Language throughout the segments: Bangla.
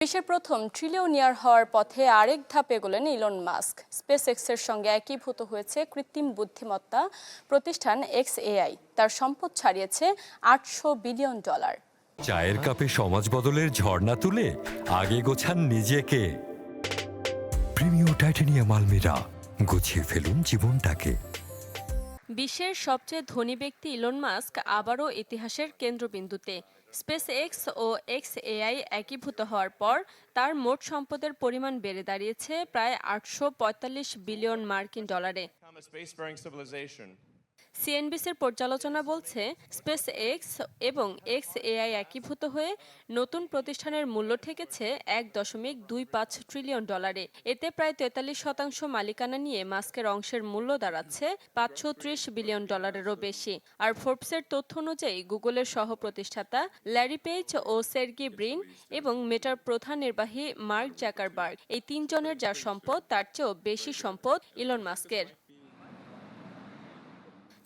বিশ্বের প্রথম ট্রিলিয়নিয়ার হওয়ার পথে আরেক ধাপ এগোলেন ইলন মাস্ক। স্পেস এক্সের সঙ্গে একীভূত হয়েছে কৃত্রিম বুদ্ধিমত্তা প্রতিষ্ঠান XAI। তার সম্পদ ছাড়িয়েছে $800 বিলিয়ন। চায়ের কাপে সমাজ বদলের ঝর্ণা তুলে আগে গোছান নিজেকে। প্রিমিয়ার টাইটানিয়াম আলমিরা, গুছিয়ে ফেলুন জীবনটাকে। বিশ্বের সবচেয়ে ধনী ব্যক্তি ইলন মাস্ক আবারও ইতিহাসের কেন্দ্রবিন্দুতে। স্পেস এক্স ও XAI একীভূত হওয়ার পর তার মোট সম্পদের পরিমাণ বেড়ে দাঁড়িয়েছে প্রায় $845 বিলিয়ন। সিএনবিসির পর্যালোচনা বলছে, স্পেস এক্স এবং XAI একীভূত হয়ে নতুন প্রতিষ্ঠানের মূল্য ঠেকেছে $1.25 ট্রিলিয়ন। এতে প্রায় 43% মালিকানা নিয়ে মাস্কের অংশের মূল্য দাঁড়াচ্ছে $530 বিলিয়নেরও বেশি। আর ফোর্বসের তথ্য অনুযায়ী গুগলের সহ প্রতিষ্ঠাতা ল্যারি পেজ ও সের্গি ব্রিন এবং মেটার প্রধান নির্বাহী মার্ক জাকারবার্গ, এই তিনজনের যা সম্পদ তার চেয়েও বেশি সম্পদ ইলন মাস্কের।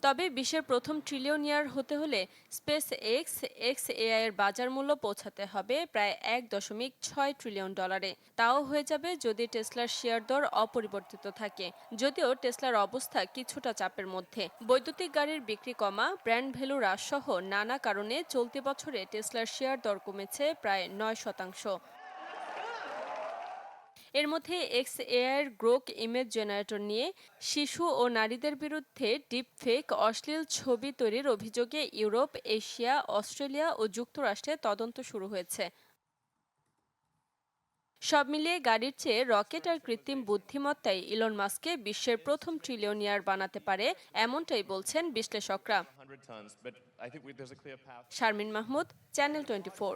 তবে বিশ্বের প্রথম ট্রিলিয়নিয়ার হতে হলে স্পেস XAI এর বাজার মূল্য পৌঁছাতে হবে প্রায় $1.6 ট্রিলিয়ন। তাও হয়ে যাবে যদি টেসলার শেয়ার দর অপরিবর্তিত থাকে। যদিও টেসলার অবস্থা কিছুটা চাপের মধ্যে। বৈদ্যুতিক গাড়ির বিক্রি কমা, ব্র্যান্ড ভ্যালু হ্রাস সহ নানা কারণে চলতি বছরে টেসলার শেয়ার দর কমেছে প্রায় 9%। এর মধ্যে XAI এর গ্রোক ইমেজ জেনারেটর নিয়ে শিশু ও নারীদের বিরুদ্ধে ডিপফেক অশ্লীল ছবি তৈরির অভিযোগে ইউরোপ, এশিয়া, অস্ট্রেলিয়া ও যুক্তরাষ্ট্রে তদন্ত শুরু হয়েছে। সব মিলিয়ে গাড়ির চেয়ে রকেট আর কৃত্রিম বুদ্ধিমত্তাই ইলন মাস্ককে বিশ্বের প্রথম ট্রিলিয়নিয়ার বানাতে পারে, এমনটাই বলছেন বিশ্লেষকরা। শারমিন মাহমুদ, চ্যানেল 24।